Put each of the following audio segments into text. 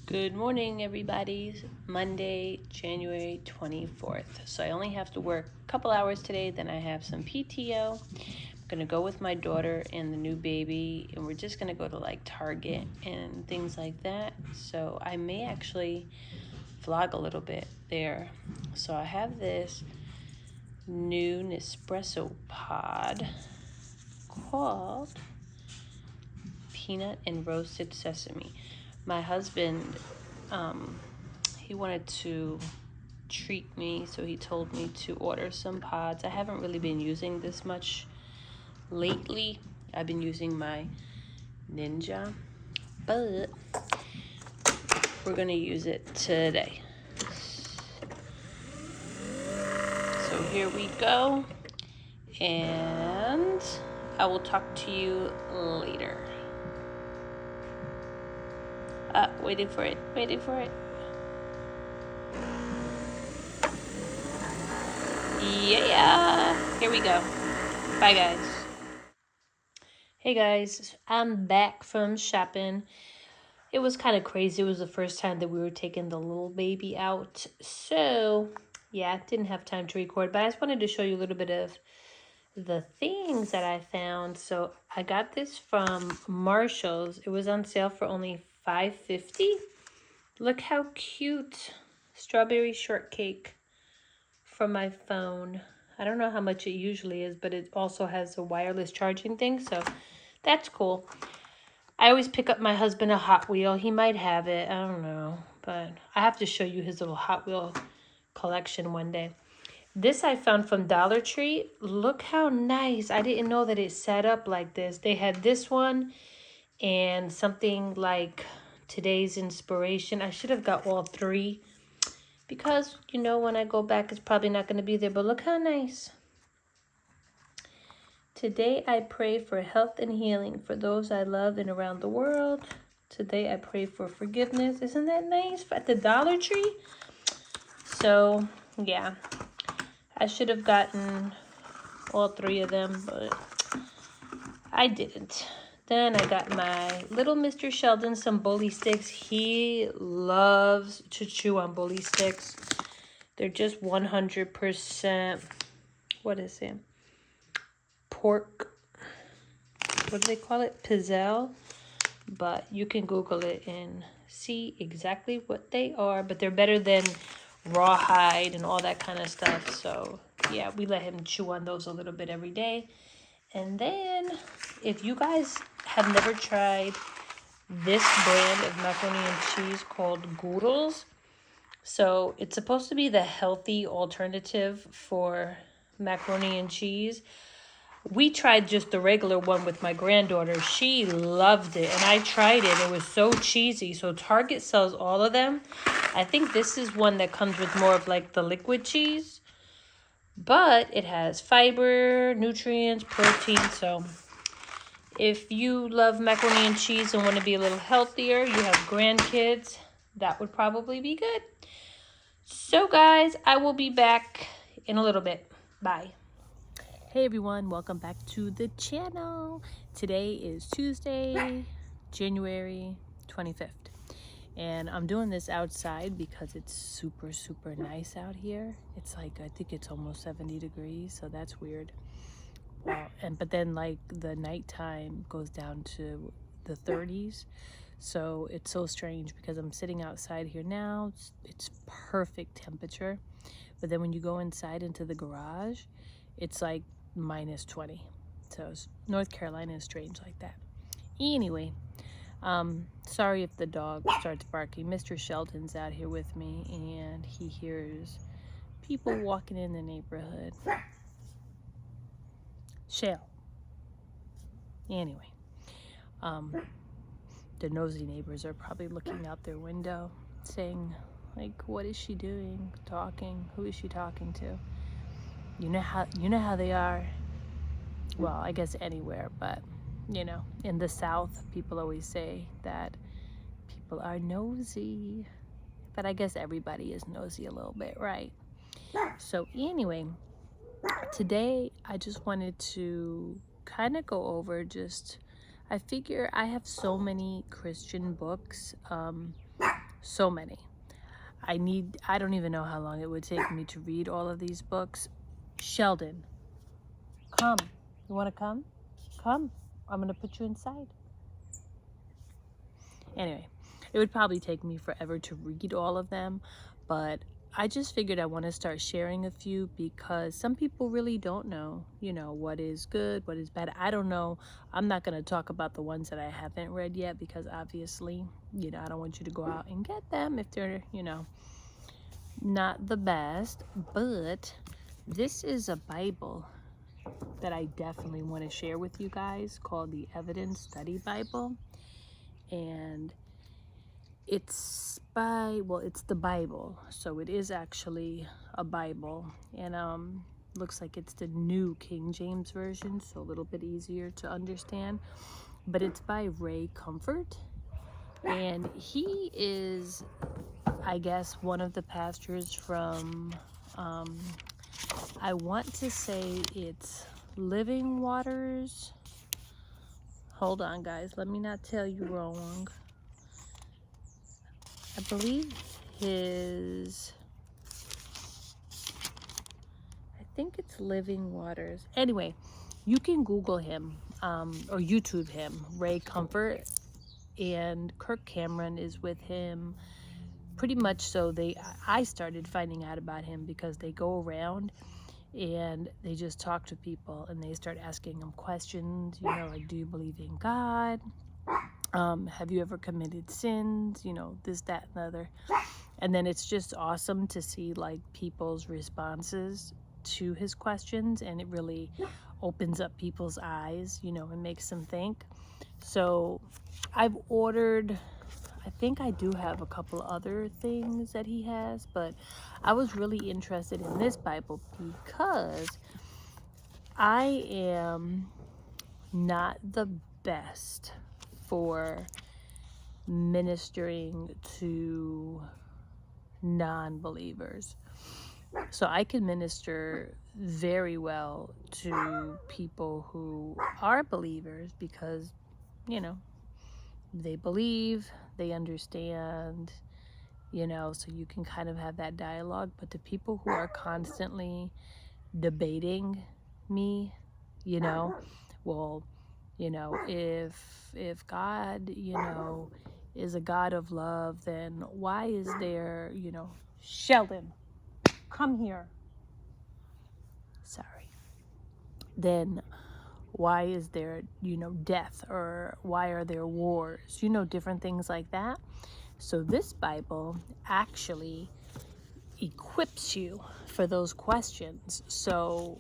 Good morning, everybody. Monday, January 24th. So I only have to work a couple hours today, then I have some PTO. I'm gonna go with my daughter and the new baby, and we're just gonna go to like Target and things like that. So I may actually vlog a little bit there. So I have this new Nespresso pod called Peanut and Roasted Sesame. My husband, he wanted to treat me, so he told me to order some pods. I haven't really been using this much lately. I've been using my Ninja, but we're gonna use it today. So here we go, and I will talk to you later. Waiting for it. Yeah, here we go. Bye, guys. Hey, guys, I'm back from shopping. It was kind of crazy. It was the first time that we were taking the little baby out. So, yeah, I didn't have time to record, but I just wanted to show you a little bit of the things that I found. So, I got this from Marshall's. It was on sale for only $5.50. Look how cute. Strawberry shortcake from my phone. I don't know how much it usually is, but it also has a wireless charging thing, so that's cool. I always pick up my husband a Hot Wheel. He might have it. I don't know, but I have to show you his little Hot Wheel collection one day. This I found from Dollar Tree. Look how nice. I didn't know that it set up like this. They had this one and something like Today's Inspiration. I should have got all three because, you know, when I go back, it's probably not going to be there. But look how nice. Today I pray for health and healing for those I love and around the world. Today I pray for forgiveness. Isn't that nice? At the Dollar Tree? So, yeah. I should have gotten all three of them, but I didn't. Then I got my little Mr. Sheldon some bully sticks. He loves to chew on bully sticks. They're just 100%, what is it? Pork, what do they call it? Pizzelle. But you can Google it and see exactly what they are. But they're better than rawhide and all that kind of stuff. So yeah, we let him chew on those a little bit every day. And then if you guys have never tried this brand of macaroni and cheese called Goodles, so it's supposed to be the healthy alternative for macaroni and cheese. We tried just the regular one with my granddaughter. She loved it, and I tried it. It was so cheesy. So Target sells all of them. I think this is one that comes with more of like the liquid cheese, but it has fiber, nutrients, protein. So if you love macaroni and cheese and want to be a little healthier, you have grandkids, that would probably be good. So guys, I will be back in a little bit. Bye. Hey everyone, welcome back to the channel. Today is Tuesday, January 25th. And I'm doing this outside because it's super nice out here. It's like, I think it's almost 70 degrees, so that's weird. But then like the nighttime goes down to the 30s. So it's so strange because I'm sitting outside here now. It's perfect temperature. But then when you go inside into the garage, it's like -20. So North Carolina is strange like that. Anyway, sorry if the dog starts barking. Mr. Sheldon's out here with me and he hears people walking in the neighborhood. Shell. Anyway, the nosy neighbors are probably looking out their window saying, like, what is she doing? Talking? Who is she talking to? You know how they are. Well, I guess anywhere, but you know, in the South, people always say that people are nosy. But I guess everybody is nosy a little bit, right? So anyway, today I just wanted to kind of go over I figure I have so many Christian books So many. I don't even know how long it would take me to read all of these books. Sheldon, come. You want to come? Come. I'm going to put you inside. Anyway, it would probably take me forever to read all of them, but I just figured I want to start sharing a few because some people really don't know, what is good, what is bad. I don't know. I'm not going to talk about the ones that I haven't read yet because obviously, I don't want you to go out and get them if they're, not the best. But this is a Bible that I definitely want to share with you guys called the Evidence Study Bible. And it's the Bible, so it is actually a Bible, and looks like it's the New King James Version, so a little bit easier to understand. But it's by Ray Comfort, and he is, I guess, one of the pastors from I want to say it's Living Waters. Hold on, guys, let me not tell you wrong. I believe I think it's Living Waters. Anyway, you can Google him or YouTube him, Ray Comfort, and Kirk Cameron is with him. Pretty much so I started finding out about him because they go around and they just talk to people and they start asking them questions, like, do you believe in God? Have you ever committed sins? This, that, and the other. And then it's just awesome to see like people's responses to his questions, and it really opens up people's eyes, and makes them think. So I've ordered, I think I do have a couple other things that he has, but I was really interested in this Bible because I am not the best for ministering to non-believers. So I can minister very well to people who are believers because, they believe, they understand, so you can kind of have that dialogue. But the people who are constantly debating me, well, if God, is a God of love, then why is there, Sheldon, come here. Sorry. Then why is there, death, or why are there wars? Different things like that. So this Bible actually equips you for those questions. So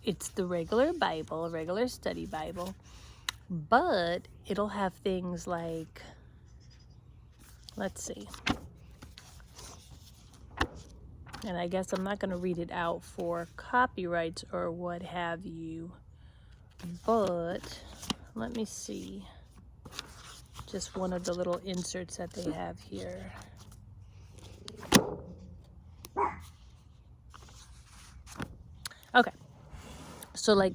it's the regular Bible, a regular study Bible, but it'll have things like, let's see. And I guess I'm not going to read it out for copyrights or what have you, but let me see. Just one of the little inserts that they have here. Okay. So like,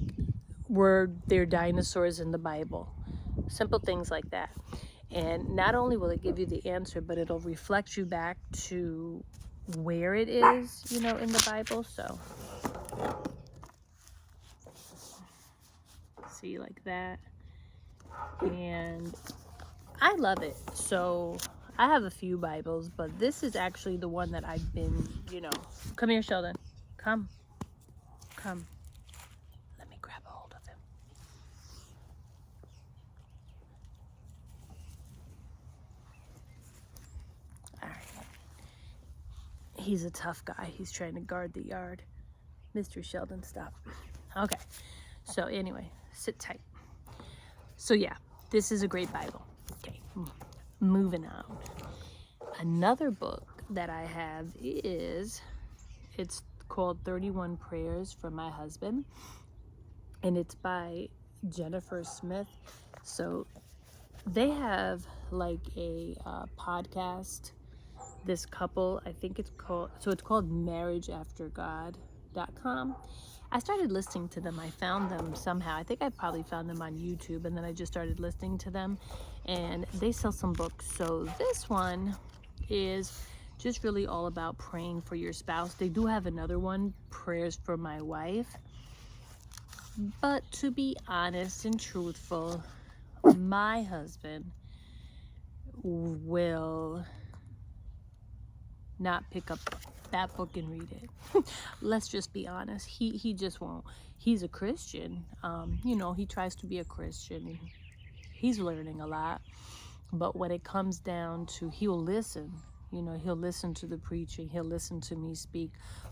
were there dinosaurs in the Bible? Simple things like that. And not only will it give you the answer, but it'll reflect you back to where it is, in the Bible. So see, like that. And I love it. So I have a few Bibles, but this is actually the one that I've been, come here, Sheldon. Come. Let me grab a hold of him. All right. He's a tough guy. He's trying to guard the yard. Mr. Sheldon, stop. Okay. So anyway, sit tight. So yeah, this is a great Bible. Okay, moving on. Another book that I have it's called 31 Prayers for My Husband, and it's by Jennifer Smith. So they have like a podcast, this couple, I think it's called marriageaftergod.com. I started listening to them. I found them somehow. I think I probably found them on YouTube, and then I just started listening to them, and they sell some books. So this one is just really all about praying for your spouse. They do have another one, prayers for my wife. But to be honest and truthful, my husband will not pick up that book and read it. Let's just be honest. He just won't. He's a Christian. You know, he tries to be a Christian, and he's learning a lot. But when it comes down to, he'll listen. You know, he'll listen to the preaching. He'll listen to me speak.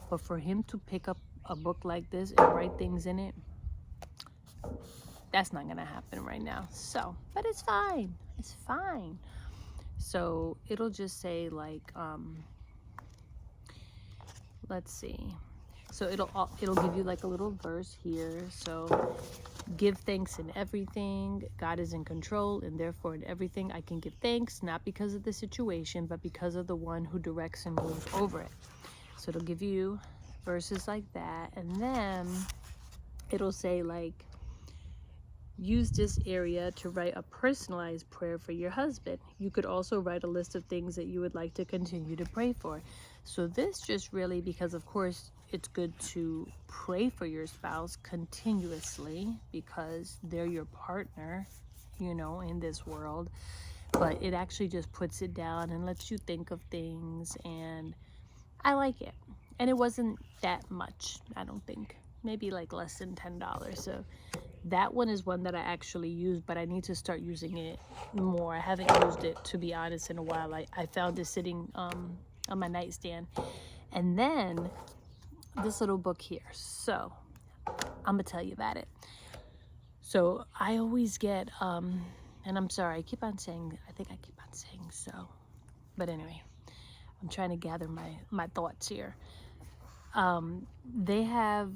But for him to pick up a book like this and write things in it, that's not gonna happen right now. So, but it's fine. It's fine. So it'll just say like, let's see. So it'll give you like a little verse here. So, give thanks in everything. God is in control, and therefore in everything I can give thanks, not because of the situation, but because of the one who directs and rules over it. So it'll give you verses like that, and then it'll say like, use this area to write a personalized prayer for your husband. You could also write a list of things that you would like to continue to pray for. So this just really, because of course it's good to pray for your spouse continuously because they're your partner, you know, in this world. But it actually just puts it down and lets you think of things, and I like it. And it wasn't that much, I don't think. Maybe like less than $10. So that one is one that I actually use, but I need to start using it more. I haven't used it, to be honest, in a while. I found it sitting on my nightstand. And then this little book here. So I'm gonna tell you about it. So I always get, and I'm sorry, I keep on saying so. But anyway, I'm trying to gather my thoughts here. They have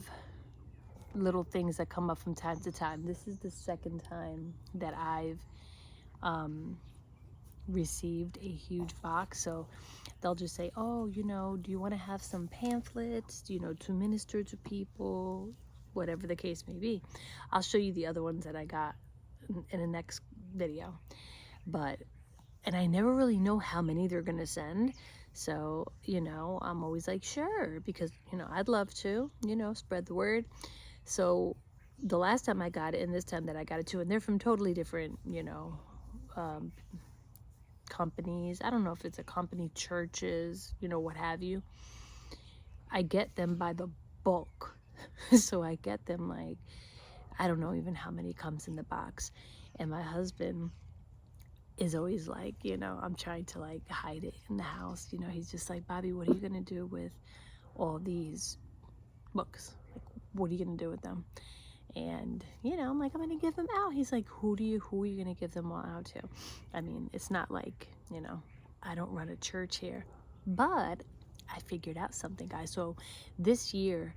little things that come up from time to time. This is the second time that I've received a huge box. So they'll just say, oh, you know, do you want to have some pamphlets, you know, to minister to people, whatever the case may be. I'll show you the other ones that I got in the next video. And I never really know how many they're gonna send. So, you know, I'm always like, sure, because, you know, I'd love to, you know, spread the word. So the last time I got it, and this time that I got it too, and they're from totally different, you know, companies. I don't know if it's a company, churches, you know, what have you. I get them by the bulk. So I get them like, I don't know even how many comes in the box. And my husband is always like, you know, I'm trying to like hide it in the house. You know, he's just like, Bobby, what are you gonna do with all these books? Like, what are you gonna do with them? And, you know, I'm like, I'm gonna give them out. He's like, who are you gonna give them all out to? I mean, it's not like, you know, I don't run a church here, but I figured out something, guys. So this year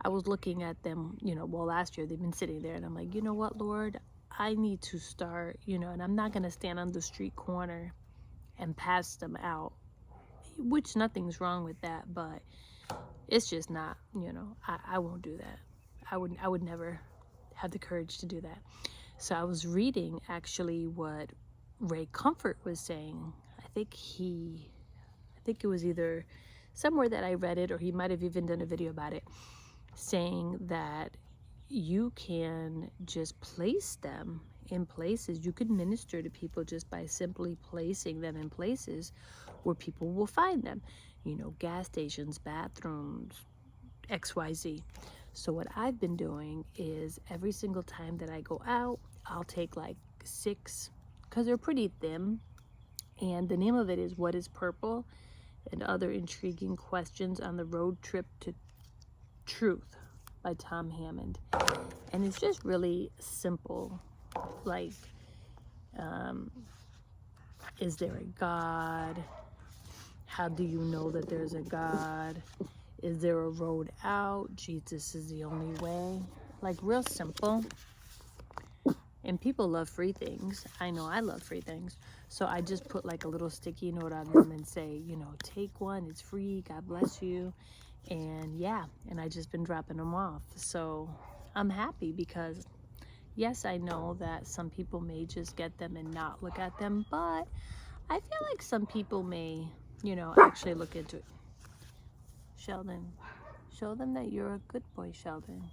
I was looking at them, you know, well, last year they've been sitting there, and I'm like, you know what, Lord, I need to start, you know, and I'm not gonna stand on the street corner and pass them out, which nothing's wrong with that, but it's just not, you know, I won't do that. I would never have the courage to do that. So I was reading actually what Ray Comfort was saying. I think it was either somewhere that I read it, or he might have even done a video about it, saying that you can just place them in places. You could minister to people just by simply placing them in places where people will find them. You know, gas stations, bathrooms, XYZ. So what I've been doing is every single time that I go out, I'll take like 6, because they're pretty thin. And the name of it is What is Purple? And Other Intriguing Questions on the Road Trip to Truth by Tom Hammond. And it's just really simple. Like, is there a God? How do you know that there's a God? Is there a road out? Jesus is the only way. Like, real simple. And people love free things. I know I love free things. So I just put like a little sticky note on them and say, you know, take one, it's free, God bless you. And yeah, and I just been dropping them off. So I'm happy because, yes, I know that some people may just get them and not look at them, but I feel like some people may actually look into it. Sheldon, show them that you're a good boy, Sheldon.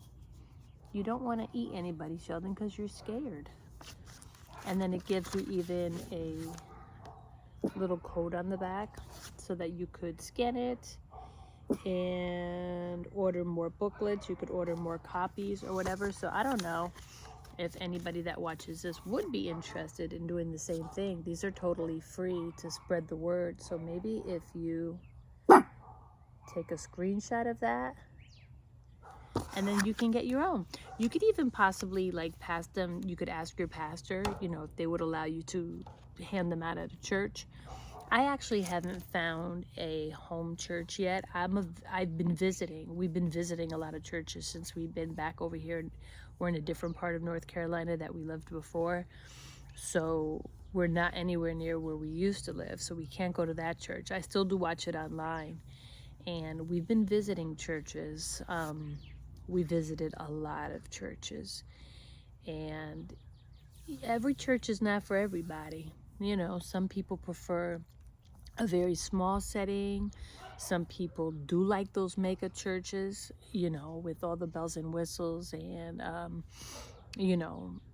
You don't want to eat anybody, Sheldon, because you're scared. And then it gives you even a little code on the back so that you could scan it and order more booklets. You could order more copies or whatever. So I don't know if anybody that watches this would be interested in doing the same thing. These are totally free to spread the word. So maybe if you take a screenshot of that, and then you can get your own. You could even possibly like pass them. You could ask your pastor, if they would allow you to hand them out at a church. I actually haven't found a home church yet. I've been visiting. We've been visiting a lot of churches since we've been back over here. We're in a different part of North Carolina that we lived before. So we're not anywhere near where we used to live. So we can't go to that church. I still do watch it online. And we've been visiting churches. We visited a lot of churches. And every church is not for everybody. Some people prefer a very small setting. Some people do like those mega churches, with all the bells and whistles and,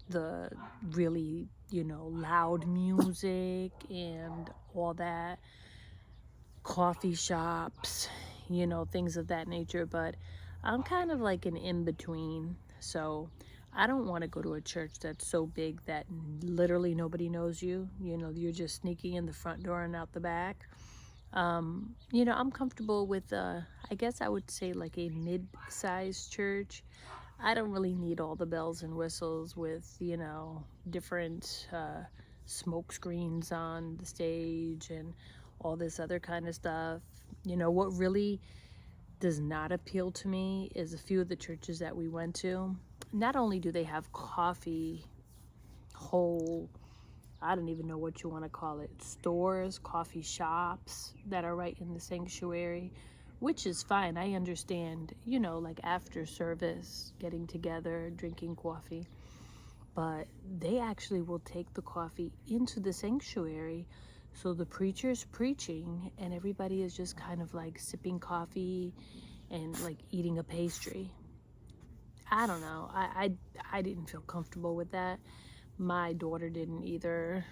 the really, loud music and all that. Coffee shops, things of that nature. But I'm kind of like an in-between. So I don't want to go to a church that's so big that literally nobody knows you. You're just sneaking in the front door and out the back. I'm comfortable with, I guess I would say like a mid-sized church. I don't really need all the bells and whistles with, different smoke screens on the stage and all this other kind of stuff. What really does not appeal to me is a few of the churches that we went to. Not only do they have coffee, I don't even know what you want to call it, stores, coffee shops that are right in the sanctuary, which is fine. I understand, like after service, getting together, drinking coffee. But they actually will take the coffee into the sanctuary. So the preacher's preaching and everybody is just kind of like sipping coffee and like eating a pastry. I don't know. I didn't feel comfortable with that. My daughter didn't either.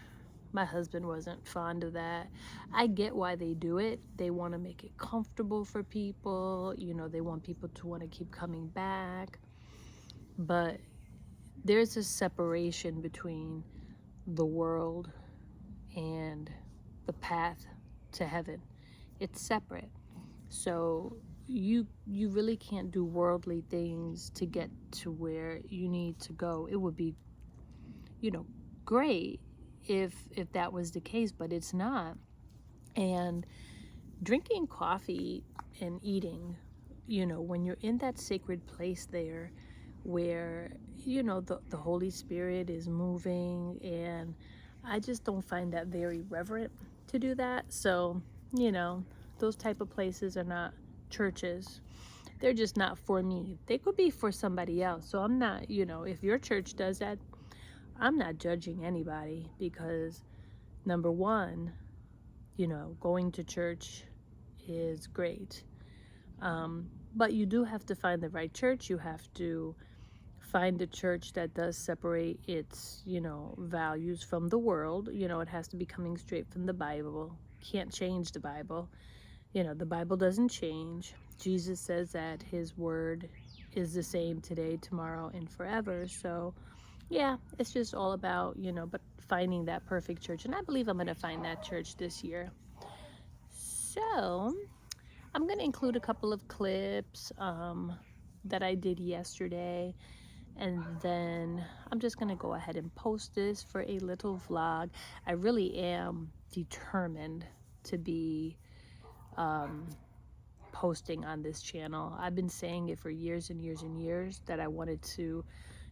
My husband wasn't fond of that. I get why they do it. They want to make it comfortable for people. They want people to want to keep coming back. But there's a separation between the world and the path to heaven. It's separate. So you really can't do worldly things to get to where you need to go. It would be, great if that was the case, but it's not. And drinking coffee and eating, when you're in that sacred place there where, the Holy Spirit is moving, and I just don't find that very reverent to do that. So, those type of places are not churches. They're just not for me. They could be for somebody else. So I'm not, if your church does that, I'm not judging anybody, because number one, going to church is great. But you do have to find the right church. You have to find a church that does separate its, values from the world. It has to be coming straight from the Bible. Can't change the Bible. The Bible doesn't change. Jesus says that his word is the same today, tomorrow, and forever. So yeah, it's just all about, but finding that perfect church. And I believe I'm going to find that church this year. So I'm going to include a couple of clips that I did yesterday. And then I'm just going to go ahead and post this for a little vlog. I really am determined to be posting on this channel. I've been saying it for years and years and years that I wanted to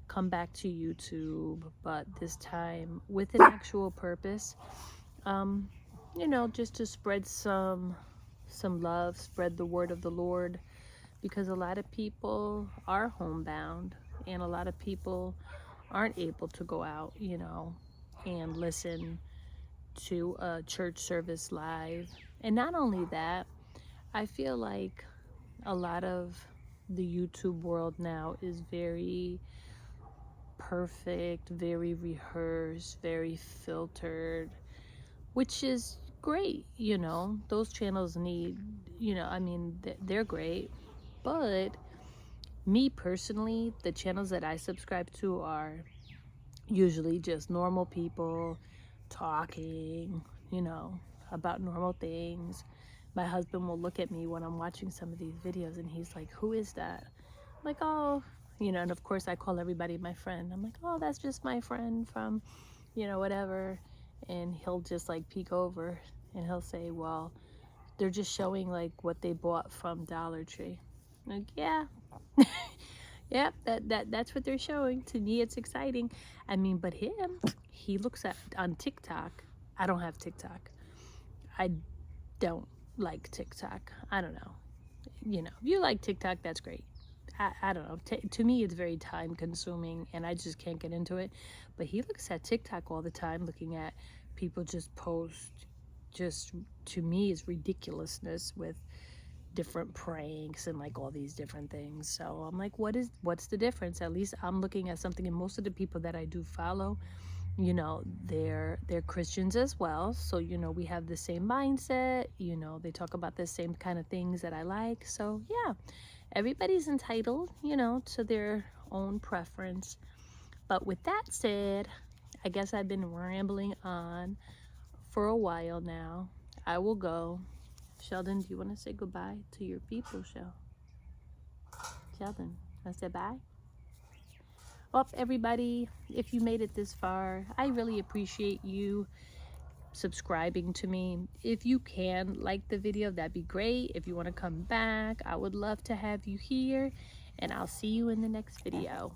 come back to YouTube, but this time with an actual purpose, just to spread some love, spread the word of the Lord, because a lot of people are homebound and a lot of people aren't able to go out, and listen to a church service live. And not only that, I feel like a lot of the YouTube world now is very perfect, very rehearsed, very filtered, which is great. You know, those channels need, you know, I mean, they're great. But me personally, the channels that I subscribe to are usually just normal people talking, you know, about normal things. My husband will look at me when I'm watching some of these videos and he's like, who is that? I'm like, oh, you know, and of course I call everybody my friend. I'm like, oh, that's just my friend from, you know, whatever. And he'll just like peek over and he'll say, well, they're just showing like what they bought from Dollar Tree. I'm like, yeah. Yeah, that's what they're showing. To me, it's exciting. I mean, but him, he looks at on TikTok. I don't have TikTok. I don't like TikTok. I don't know. You know, if you like TikTok, that's great. I don't know. To me, it's very time consuming and I just can't get into it. But he looks at TikTok all the time, looking at people just post, just to me, is ridiculousness with different pranks and like all these different things. So I'm like, what's the difference? At least I'm looking at something. And most of the people that I do follow, you know, they're Christians as well. So, you know, we have the same mindset, you know, they talk about the same kind of things that I like. So yeah, everybody's entitled, you know, to their own preference. But with that said, I guess I've been rambling on for a while now. I will go. Sheldon, do you want to say goodbye to your people, Sheldon, want to say bye? Well, everybody, if you made it this far, I really appreciate you subscribing to me. If you can like the video, that'd be great. If you want to come back, I would love to have you here, and I'll see you in the next video.